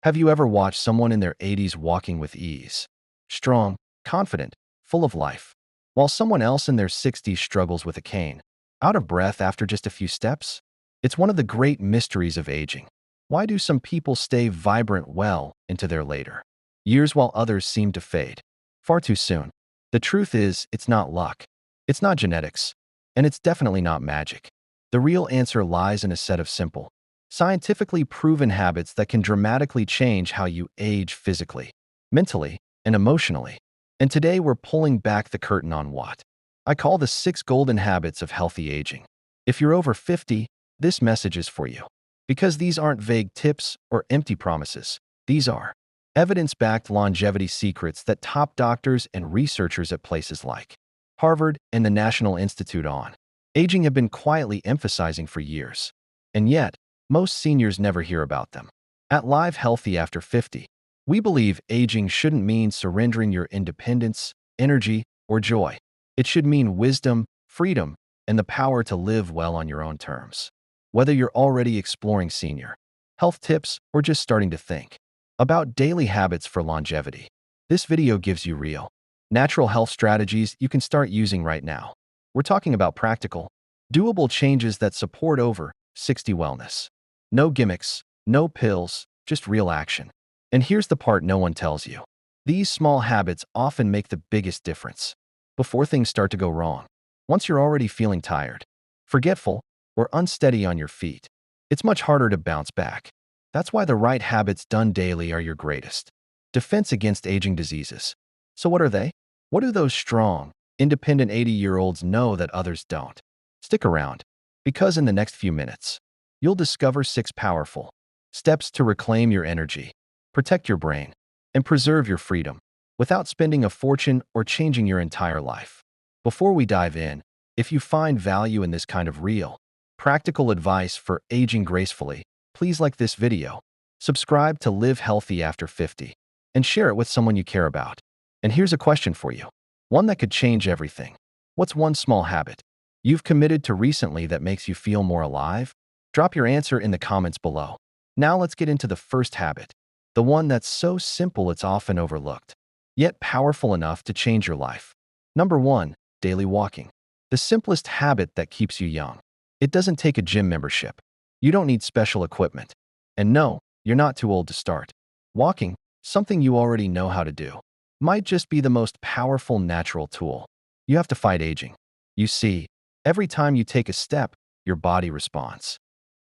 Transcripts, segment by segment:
Have you ever watched someone in their 80s walking with ease? Strong, confident, full of life, while someone else in their 60s struggles with a cane, out of breath after just a few steps? It's one of the great mysteries of aging. Why do some people stay vibrant well into their later years while others seem to fade far too soon? The truth is, it's not luck. It's not genetics. And it's definitely not magic. The real answer lies in a set of simple, scientifically proven habits that can dramatically change how you age physically, mentally, and emotionally. And today we're pulling back the curtain on what I call the 6 golden habits of healthy aging. If you're over 50, this message is for you. Because these aren't vague tips or empty promises. These are evidence-backed longevity secrets that top doctors and researchers at places like Harvard and the National Institute on Aging have been quietly emphasizing for years. And yet, most seniors never hear about them. At Live Healthy After 50, we believe aging shouldn't mean surrendering your independence, energy, or joy. It should mean wisdom, freedom, and the power to live well on your own terms. Whether you're already exploring senior health tips or just starting to think about daily habits for longevity, this video gives you real, natural health strategies you can start using right now. We're talking about practical, doable changes that support over 60 wellness. No gimmicks, no pills, just real action. And here's the part no one tells you. These small habits often make the biggest difference before things start to go wrong. Once you're already feeling tired, forgetful, or unsteady on your feet, it's much harder to bounce back. That's why the right habits done daily are your greatest defense against aging diseases. So what are they? What do those strong, independent 80-year-olds know that others don't? Stick around, because in the next few minutes, you'll discover 6 powerful steps to reclaim your energy, protect your brain, and preserve your freedom without spending a fortune or changing your entire life. Before we dive in, if you find value in this kind of real, practical advice for aging gracefully, please like this video, subscribe to Live Healthy After 50, and share it with someone you care about. And here's a question for you, one that could change everything. What's one small habit you've committed to recently that makes you feel more alive? Drop your answer in the comments below. Now let's get into the first habit, the one that's so simple it's often overlooked, yet powerful enough to change your life. Number 1, daily walking. The simplest habit that keeps you young. It doesn't take a gym membership. You don't need special equipment. And no, you're not too old to start. Walking, something you already know how to do, might just be the most powerful natural tool you have to fight aging. You see, every time you take a step, your body responds.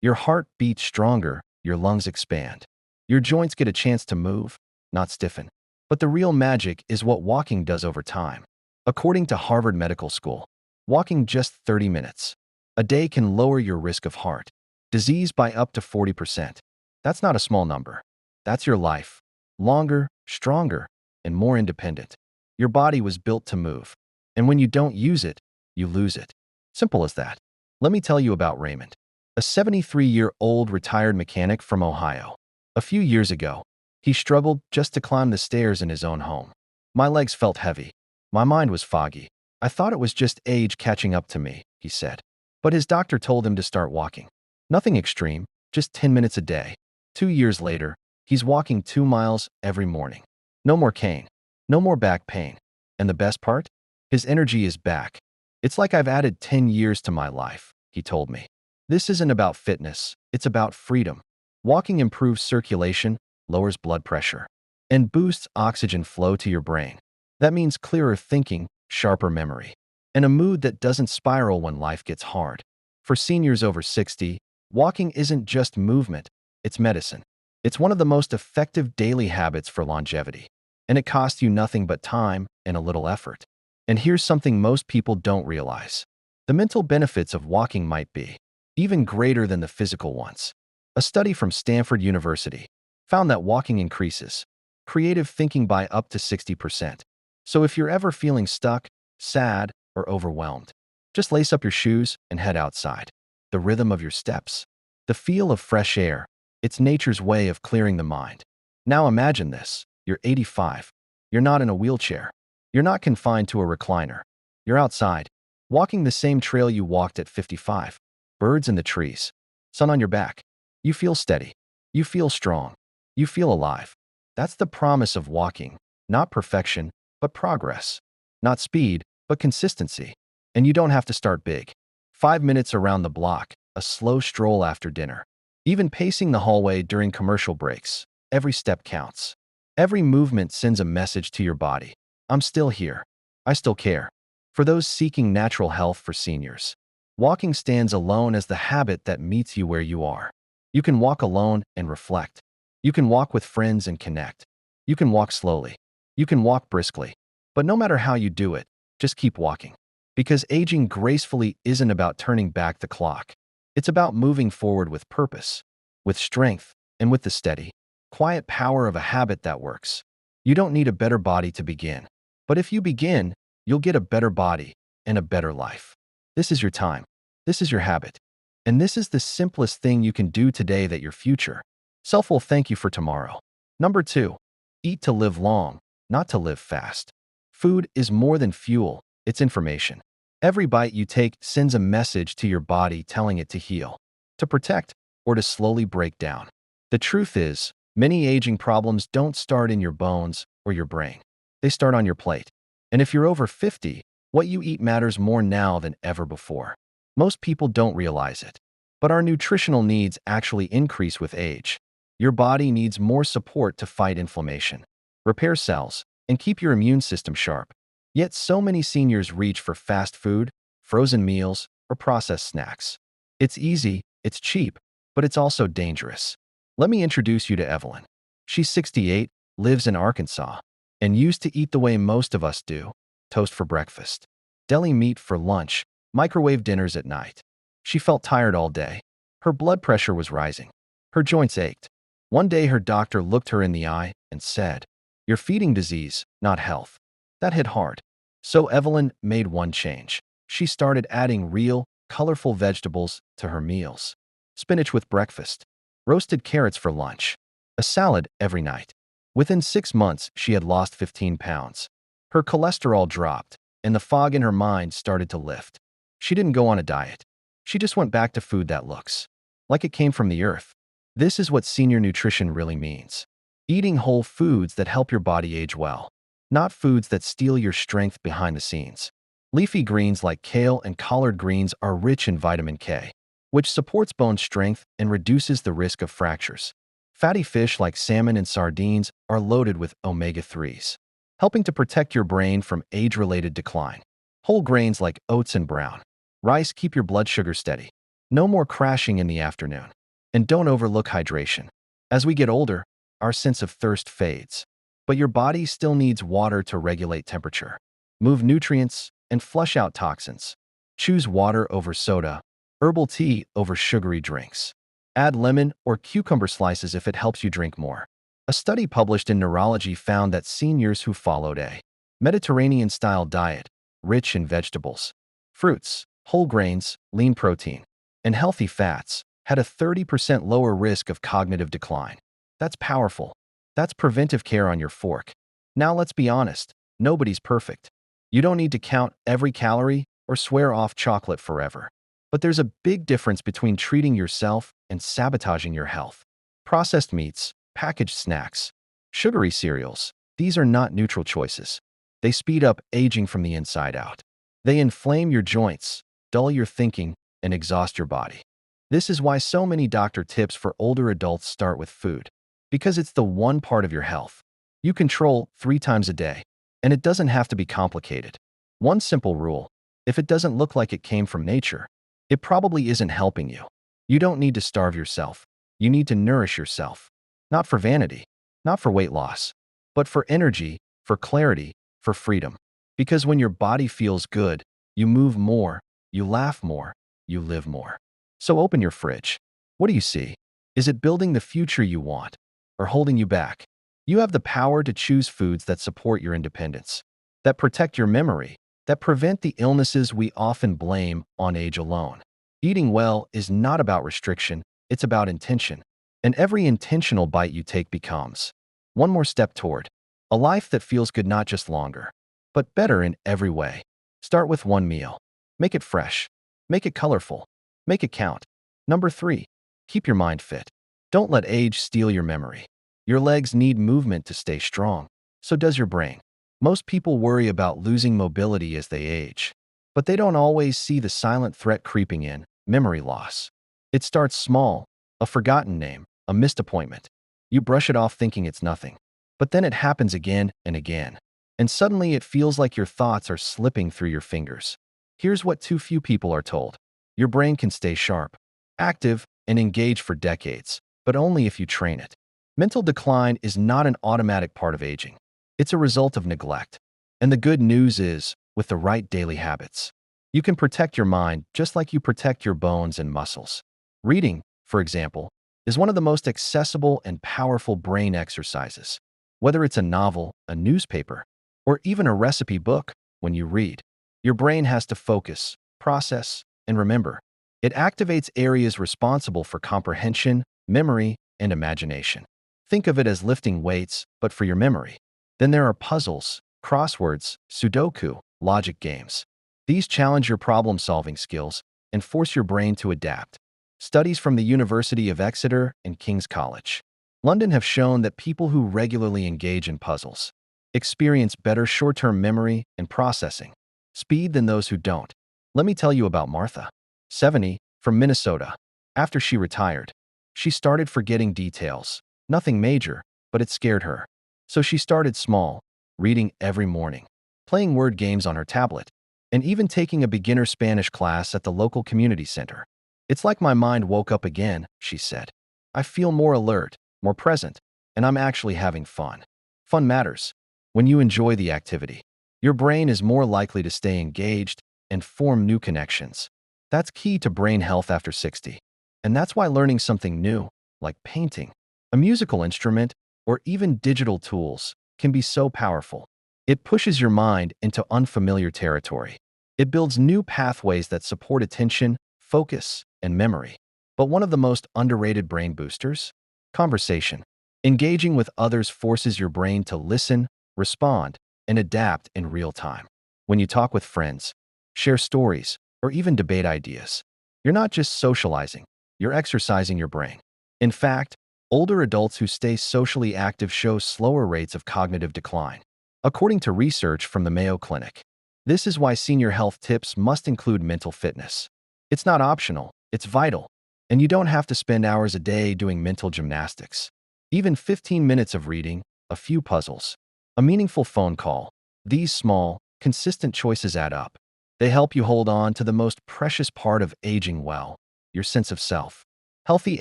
Your heart beats stronger, your lungs expand. Your joints get a chance to move, not stiffen. But the real magic is what walking does over time. According to Harvard Medical School, walking just 30 minutes a day can lower your risk of heart disease by up to 40%. That's not a small number. That's your life. Longer, stronger, and more independent. Your body was built to move. And when you don't use it, you lose it. Simple as that. Let me tell you about Raymond, a 73-year-old retired mechanic from Ohio. A few years ago, he struggled just to climb the stairs in his own home. My legs felt heavy. My mind was foggy. I thought it was just age catching up to me, he said. But his doctor told him to start walking. Nothing extreme, just 10 minutes a day. 2 years later, he's walking 2 miles every morning. No more cane. No more back pain. And the best part? His energy is back. It's like I've added 10 years to my life, he told me. This isn't about fitness. It's about freedom. Walking improves circulation, lowers blood pressure, and boosts oxygen flow to your brain. That means clearer thinking, sharper memory, and a mood that doesn't spiral when life gets hard. For seniors over 60, walking isn't just movement, it's medicine. It's one of the most effective daily habits for longevity, and it costs you nothing but time and a little effort. And here's something most people don't realize. The mental benefits of walking might be even greater than the physical ones. A study from Stanford University found that walking increases creative thinking by up to 60%. So if you're ever feeling stuck, sad, or overwhelmed, just lace up your shoes and head outside. The rhythm of your steps, the feel of fresh air, it's nature's way of clearing the mind. Now imagine this. You're 85. You're not in a wheelchair. You're not confined to a recliner. You're outside, walking the same trail you walked at 55. Birds in the trees, sun on your back. You feel steady. You feel strong. You feel alive. That's the promise of walking. Not perfection, but progress. Not speed, but consistency. And you don't have to start big. 5 minutes around the block, a slow stroll after dinner. Even pacing the hallway during commercial breaks. Every step counts. Every movement sends a message to your body. I'm still here. I still care. For those seeking natural health for seniors, walking stands alone as the habit that meets you where you are. You can walk alone and reflect. You can walk with friends and connect. You can walk slowly. You can walk briskly. But no matter how you do it, just keep walking. Because aging gracefully isn't about turning back the clock. It's about moving forward with purpose, with strength, and with the steady, quiet power of a habit that works. You don't need a better body to begin. But if you begin, you'll get a better body and a better life. This is your time. This is your habit. And this is the simplest thing you can do today that your future self will thank you for tomorrow. Number 2, eat to live long, not to live fast. Food is more than fuel, it's information. Every bite you take sends a message to your body telling it to heal, to protect, or to slowly break down. The truth is, many aging problems don't start in your bones or your brain. They start on your plate. And if you're over 50, what you eat matters more now than ever before. Most people don't realize it, but our nutritional needs actually increase with age. Your body needs more support to fight inflammation, repair cells, and keep your immune system sharp. Yet so many seniors reach for fast food, frozen meals, or processed snacks. It's easy, it's cheap, but it's also dangerous. Let me introduce you to Evelyn. She's 68, lives in Arkansas, and used to eat the way most of us do: toast for breakfast, deli meat for lunch, microwave dinners at night. She felt tired all day. Her blood pressure was rising. Her joints ached. One day her doctor looked her in the eye and said, "You're feeding disease, not health." That hit hard. So Evelyn made one change. She started adding real, colorful vegetables to her meals. Spinach with breakfast, roasted carrots for lunch, a salad every night. Within 6 months, she had lost 15 pounds. Her cholesterol dropped, and the fog in her mind started to lift. She didn't go on a diet. She just went back to food that looks like it came from the earth. This is what senior nutrition really means. Eating whole foods that help your body age well, not foods that steal your strength behind the scenes. Leafy greens like kale and collard greens are rich in vitamin K, which supports bone strength and reduces the risk of fractures. Fatty fish like salmon and sardines are loaded with omega-3s, helping to protect your brain from age-related decline. Whole grains like oats and brown rice keep your blood sugar steady. No more crashing in the afternoon. And don't overlook hydration. As we get older, our sense of thirst fades. But your body still needs water to regulate temperature, move nutrients, and flush out toxins. Choose water over soda, herbal tea over sugary drinks. Add lemon or cucumber slices if it helps you drink more. A study published in Neurology found that seniors who followed a Mediterranean-style diet, rich in vegetables, fruits, whole grains, lean protein, and healthy fats, had a 30% lower risk of cognitive decline. That's powerful. That's preventive care on your fork. Now let's be honest, nobody's perfect. You don't need to count every calorie or swear off chocolate forever. But there's a big difference between treating yourself and sabotaging your health. Processed meats, packaged snacks, sugary cereals, these are not neutral choices. They speed up aging from the inside out. They inflame your joints, dull your thinking, and exhaust your body. This is why so many doctor tips for older adults start with food. Because it's the one part of your health you control 3 times a day. And it doesn't have to be complicated. One simple rule: if it doesn't look like it came from nature, it probably isn't helping you. You don't need to starve yourself. You need to nourish yourself. Not for vanity, not for weight loss, but for energy, for clarity, for freedom. Because when your body feels good, you move more, you laugh more, you live more. So open your fridge. What do you see? Is it building the future you want or holding you back? You have the power to choose foods that support your independence, that protect your memory, that prevent the illnesses we often blame on age alone. Eating well is not about restriction, it's about intention. And every intentional bite you take becomes one more step toward a life that feels good, not just longer, but better in every way. Start with one meal. Make it fresh. Make it colorful. Make it count. Number 3, keep your mind fit. Don't let age steal your memory. Your legs need movement to stay strong. So does your brain. Most people worry about losing mobility as they age. But they don't always see the silent threat creeping in, memory loss. It starts small, a forgotten name, a missed appointment. You brush it off thinking it's nothing. But then it happens again and again. And suddenly it feels like your thoughts are slipping through your fingers. Here's what too few people are told. Your brain can stay sharp, active, and engaged for decades, but only if you train it. Mental decline is not an automatic part of aging. It's a result of neglect. And the good news is, with the right daily habits, you can protect your mind just like you protect your bones and muscles. Reading, for example, is one of the most accessible and powerful brain exercises. Whether it's a novel, a newspaper, or even a recipe book, when you read, your brain has to focus, process, and remember. It activates areas responsible for comprehension, memory, and imagination. Think of it as lifting weights, but for your memory. Then there are puzzles, crosswords, Sudoku, logic games. These challenge your problem-solving skills and force your brain to adapt. Studies from the University of Exeter and King's College London have shown that people who regularly engage in puzzles experience better short-term memory and processing speed than those who don't. Let me tell you about Martha, 70, from Minnesota. After she retired, she started forgetting details. Nothing major, but it scared her. So she started small, reading every morning, playing word games on her tablet, and even taking a beginner Spanish class at the local community center. It's like my mind woke up again, she said. I feel more alert, more present, and I'm actually having fun. Fun matters. When you enjoy the activity, your brain is more likely to stay engaged and form new connections. That's key to brain health after 60. And that's why learning something new, like painting, a musical instrument, or even digital tools, can be so powerful. It pushes your mind into unfamiliar territory. It builds new pathways that support attention, focus, and memory. But one of the most underrated brain boosters? Conversation. Engaging with others forces your brain to listen, respond, and adapt in real time. When you talk with friends, share stories, or even debate ideas, you're not just socializing, you're exercising your brain. In fact, older adults who stay socially active show slower rates of cognitive decline, according to research from the Mayo Clinic. This is why senior health tips must include mental fitness. It's not optional, it's vital. And you don't have to spend hours a day doing mental gymnastics. Even 15 minutes of reading, a few puzzles, a meaningful phone call, these small, consistent choices add up. They help you hold on to the most precious part of aging well, your sense of self. Healthy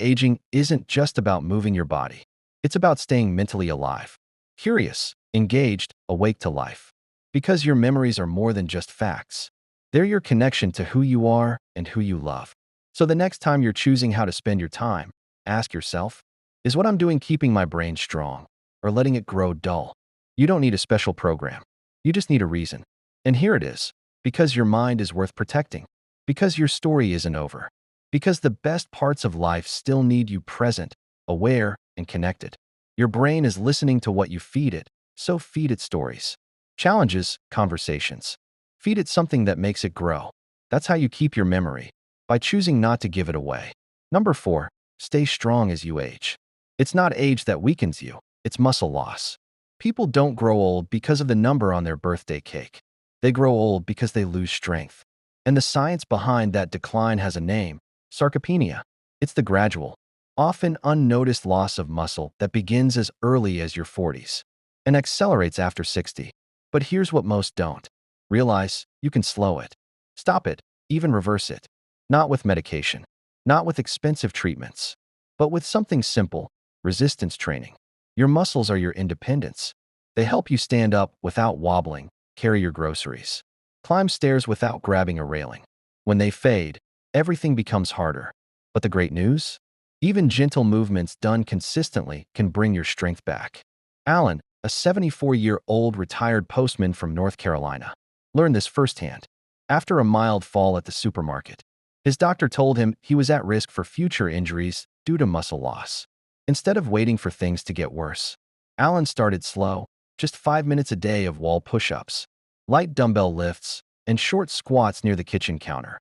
aging isn't just about moving your body. It's about staying mentally alive, curious, engaged, awake to life. Because your memories are more than just facts. They're your connection to who you are and who you love. So the next time you're choosing how to spend your time, ask yourself, is what I'm doing keeping my brain strong or letting it grow dull? You don't need a special program. You just need a reason. And here it is. Because your mind is worth protecting. Because your story isn't over. Because the best parts of life still need you present, aware, and connected. Your brain is listening to what you feed it, so feed it stories. Challenges, conversations. Feed it something that makes it grow. That's how you keep your memory, by choosing not to give it away. Number 4, stay strong as you age. It's not age that weakens you, it's muscle loss. People don't grow old because of the number on their birthday cake. They grow old because they lose strength. And the science behind that decline has a name: sarcopenia. It's the gradual, often unnoticed loss of muscle that begins as early as your 40s and accelerates after 60. But here's what most don't realize: you can slow it, stop it, even reverse it. Not with medication, not with expensive treatments, but with something simple: resistance training. Your muscles are your independence. They help you stand up without wobbling, carry your groceries, climb stairs without grabbing a railing. When they fade, everything becomes harder. But the great news? Even gentle movements done consistently can bring your strength back. Alan, a 74-year-old retired postman from North Carolina, learned this firsthand. After a mild fall at the supermarket, his doctor told him he was at risk for future injuries due to muscle loss. Instead of waiting for things to get worse, Alan started slow, just 5 minutes a day of wall push-ups, light dumbbell lifts, and short squats near the kitchen counter.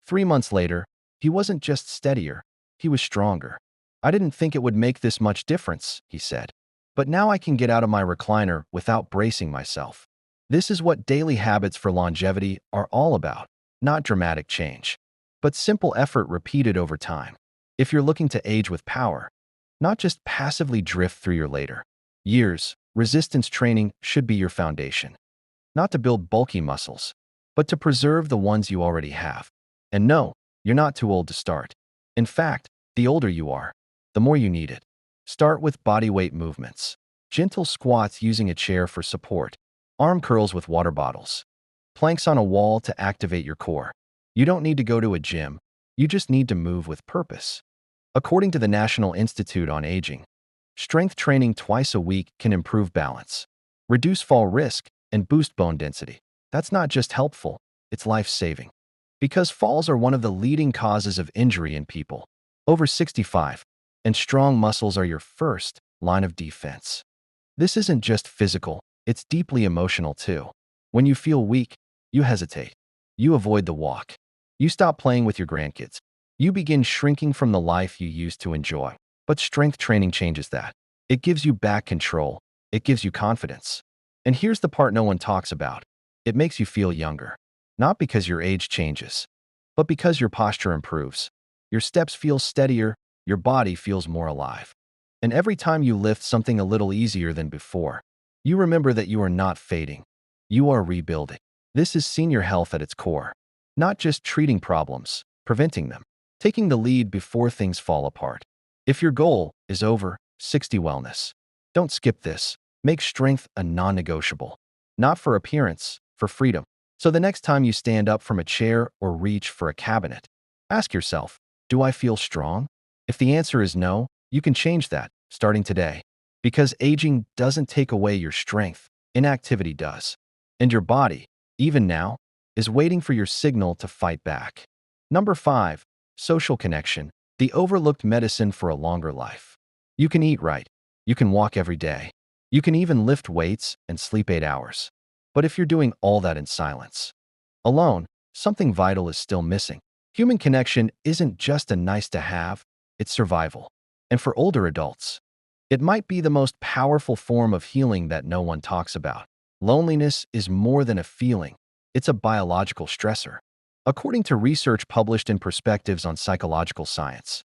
3 months later, he wasn't just steadier, he was stronger. I didn't think it would make this much difference, he said. but now I can get out of my recliner without bracing myself. This is what daily habits for longevity are all about, not dramatic change, but simple effort repeated over time. If you're looking to age with power, not just passively drift through your later years, resistance training should be your foundation. Not to build bulky muscles, but to preserve the ones you already have. And no, you're not too old to start. In fact, the older you are, the more you need it. Start with bodyweight movements. Gentle squats using a chair for support. Arm curls with water bottles. Planks on a wall to activate your core. You don't need to go to a gym. You just need to move with purpose. According to the National Institute on Aging, strength training twice a week can improve balance, reduce fall risk, and boost bone density. That's not just helpful, it's life-saving. Because falls are one of the leading causes of injury in people over 65, and strong muscles are your first line of defense. This isn't just physical, it's deeply emotional too. When you feel weak, you hesitate. You avoid the walk. You stop playing with your grandkids. You begin shrinking from the life you used to enjoy. But strength training changes that. It gives you back control. It gives you confidence. And here's the part no one talks about. It makes you feel younger. Not because your age changes, but because your posture improves. Your steps feel steadier, your body feels more alive. And every time you lift something a little easier than before, you remember that you are not fading. You are rebuilding. This is senior health at its core. Not just treating problems, preventing them. Taking the lead before things fall apart. If your goal is over 60 wellness, don't skip this. Make strength a non-negotiable. Not for appearance, for freedom. So the next time you stand up from a chair or reach for a cabinet, ask yourself, do I feel strong? If the answer is no, you can change that, starting today. Because aging doesn't take away your strength, inactivity does. And your body, even now, is waiting for your signal to fight back. Number 5. Social connection, the overlooked medicine for a longer life. You can eat right. You can walk every day. You can even lift weights and sleep 8 hours. But if you're doing all that in silence, alone, something vital is still missing. Human connection isn't just a nice to have, it's survival. And for older adults, it might be the most powerful form of healing that no one talks about. Loneliness is more than a feeling, it's a biological stressor. According to research published in Perspectives on Psychological Science,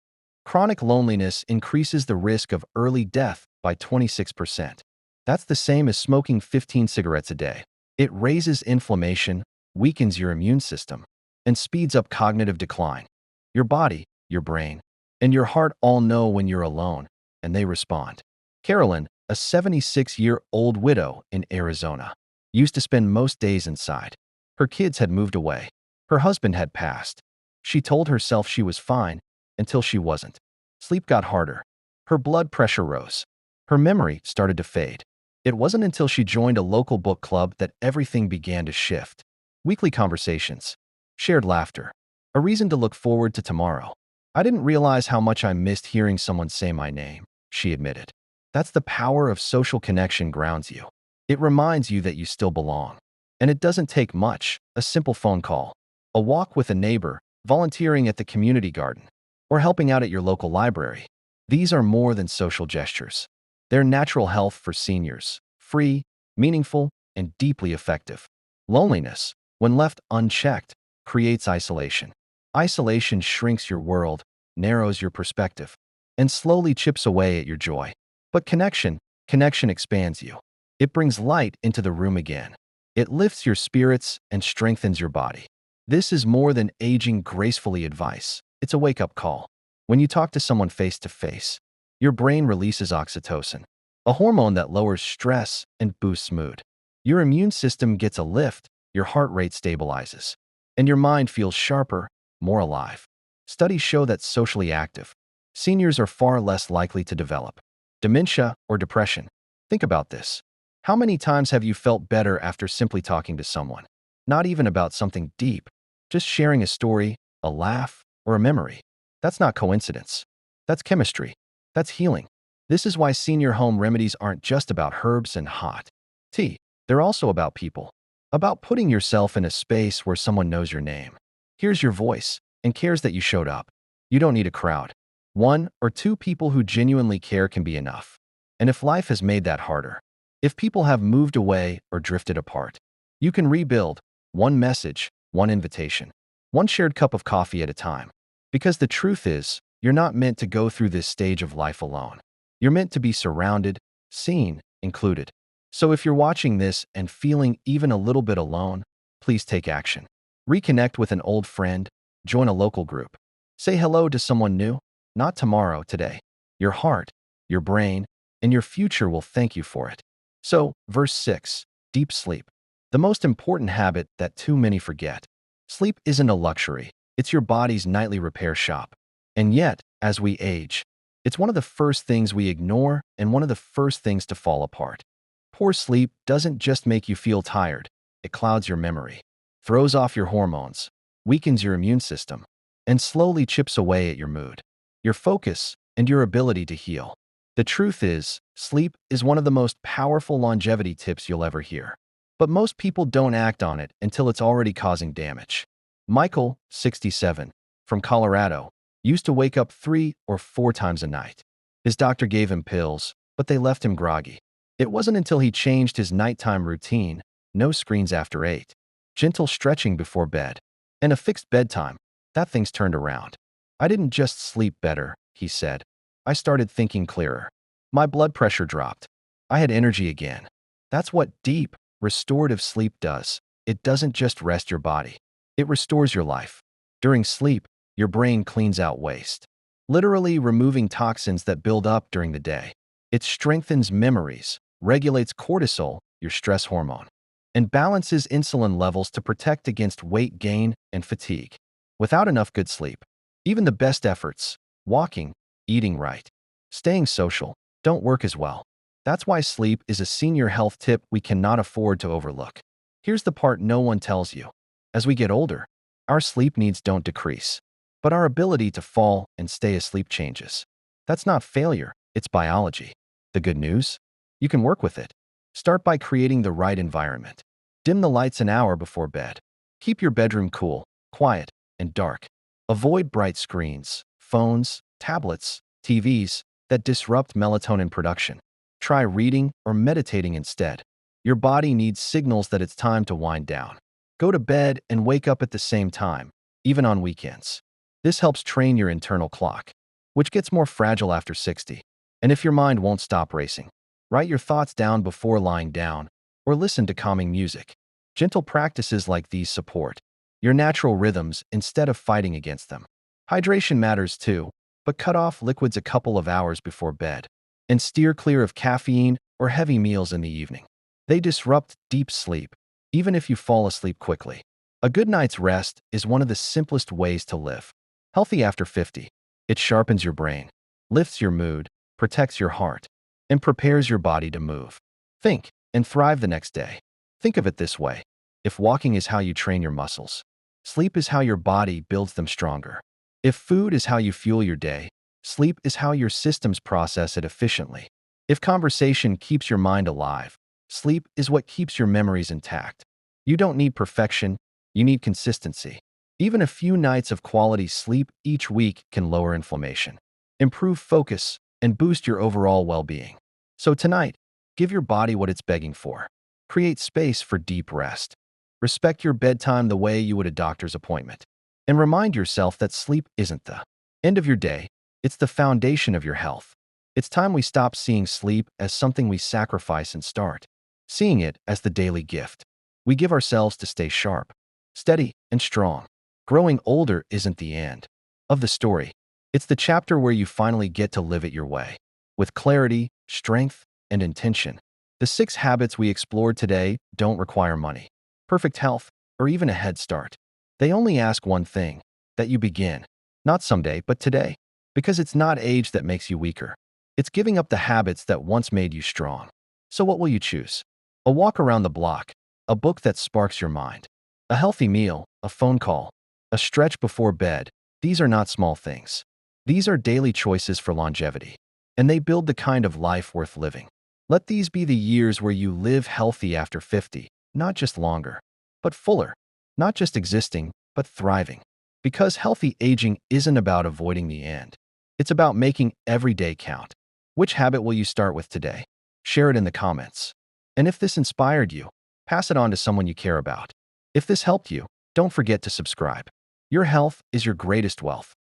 chronic loneliness increases the risk of early death by 26%. That's the same as smoking 15 cigarettes a day. It raises inflammation, weakens your immune system, and speeds up cognitive decline. Your body, your brain, and your heart all know when you're alone, and they respond. Carolyn, a 76-year-old widow in Arizona, used to spend most days inside. Her kids had moved away. Her husband had passed. She told herself she was fine until she wasn't. Sleep got harder. Her blood pressure rose. Her memory started to fade. It wasn't until she joined a local book club that everything began to shift. Weekly conversations, shared laughter, a reason to look forward to tomorrow. I didn't realize how much I missed hearing someone say my name, she admitted. That's the power of social connection grounds you. It reminds you that you still belong. And it doesn't take much, a simple phone call, a walk with a neighbor, volunteering at the community garden, or helping out at your local library. These are more than social gestures. They're natural health for seniors, free, meaningful, and deeply effective. Loneliness, when left unchecked, creates isolation. Isolation shrinks your world, narrows your perspective, and slowly chips away at your joy. But connection expands you. It brings light into the room again. It lifts your spirits and strengthens your body. This is more than aging gracefully advice. It's a wake-up call. When you talk to someone face to face, your brain releases oxytocin, a hormone that lowers stress and boosts mood. Your immune system gets a lift, your heart rate stabilizes, and your mind feels sharper, more alive. Studies show that socially active seniors are far less likely to develop dementia or depression. Think about this. How many times have you felt better after simply talking to someone? Not even about something deep, just sharing a story, a laugh, or a memory. That's not coincidence. That's chemistry. That's healing. This is why senior home remedies aren't just about herbs and hot tea. They're also about people. About putting yourself in a space where someone knows your name, hears your voice, and cares that you showed up. You don't need a crowd. 1 or 2 people who genuinely care can be enough. And if life has made that harder, if people have moved away or drifted apart, you can rebuild one message, one invitation, one shared cup of coffee at a time. Because the truth is, you're not meant to go through this stage of life alone. You're meant to be surrounded, seen, included. So if you're watching this and feeling even a little bit alone, please take action. Reconnect with an old friend, join a local group. Say hello to someone new, not tomorrow, today. Your heart, your brain, and your future will thank you for it. So, verse 6, deep sleep. The most important habit that too many forget. Sleep isn't a luxury, it's your body's nightly repair shop. And yet, as we age, it's one of the first things we ignore and one of the first things to fall apart. Poor sleep doesn't just make you feel tired, it clouds your memory, throws off your hormones, weakens your immune system, and slowly chips away at your mood, your focus, and your ability to heal. The truth is, sleep is one of the most powerful longevity tips you'll ever hear. But most people don't act on it until it's already causing damage. Michael, 67, from Colorado, used to wake up 3 or 4 times a night. His doctor gave him pills, but they left him groggy. It wasn't until he changed his nighttime routine, no screens after 8, gentle stretching before bed, and a fixed bedtime, that things turned around. I didn't just sleep better, he said. I started thinking clearer. My blood pressure dropped. I had energy again. That's what deep, restorative sleep does. It doesn't just rest your body. It restores your life. During sleep, your brain cleans out waste, literally removing toxins that build up during the day. It strengthens memories, regulates cortisol, your stress hormone, and balances insulin levels to protect against weight gain and fatigue. Without enough good sleep, even the best efforts, walking, eating right, staying social, don't work as well. That's why sleep is a senior health tip we cannot afford to overlook. Here's the part no one tells you. As we get older, our sleep needs don't decrease, but our ability to fall and stay asleep changes. That's not failure, it's biology. The good news? You can work with it. Start by creating the right environment. Dim the lights an hour before bed. Keep your bedroom cool, quiet, and dark. Avoid bright screens, phones, tablets, TVs that disrupt melatonin production. Try reading or meditating instead. Your body needs signals that it's time to wind down. Go to bed and wake up at the same time, even on weekends. This helps train your internal clock, which gets more fragile after 60. And if your mind won't stop racing, write your thoughts down before lying down or listen to calming music. Gentle practices like these support your natural rhythms instead of fighting against them. Hydration matters too, but cut off liquids a couple of hours before bed and steer clear of caffeine or heavy meals in the evening. They disrupt deep sleep, even if you fall asleep quickly. A good night's rest is one of the simplest ways to live healthy after 50. It sharpens your brain, lifts your mood, protects your heart, and prepares your body to move, think, and thrive the next day. Think of it this way. If walking is how you train your muscles, sleep is how your body builds them stronger. If food is how you fuel your day, sleep is how your systems process it efficiently. If conversation keeps your mind alive, sleep is what keeps your memories intact. You don't need perfection, you need consistency. Even a few nights of quality sleep each week can lower inflammation, improve focus, and boost your overall well-being. So tonight, give your body what it's begging for. Create space for deep rest. Respect your bedtime the way you would a doctor's appointment. And remind yourself that sleep isn't the end of your day, it's the foundation of your health. It's time we stop seeing sleep as something we sacrifice and start seeing it as the daily gift we give ourselves to stay sharp, steady, and strong. Growing older isn't the end of the story. It's the chapter where you finally get to live it your way, with clarity, strength, and intention. The 6 habits we explored today don't require money, perfect health, or even a head start. They only ask one thing, that you begin. Not someday, but today. Because it's not age that makes you weaker. It's giving up the habits that once made you strong. So what will you choose? A walk around the block, a book that sparks your mind, a healthy meal, a phone call, a stretch before bed. These are not small things. These are daily choices for longevity, and they build the kind of life worth living. Let these be the years where you live healthy after 50, not just longer, but fuller, not just existing, but thriving. Because healthy aging isn't about avoiding the end. It's about making every day count. Which habit will you start with today? Share it in the comments. And if this inspired you, pass it on to someone you care about. If this helped you, don't forget to subscribe. Your health is your greatest wealth.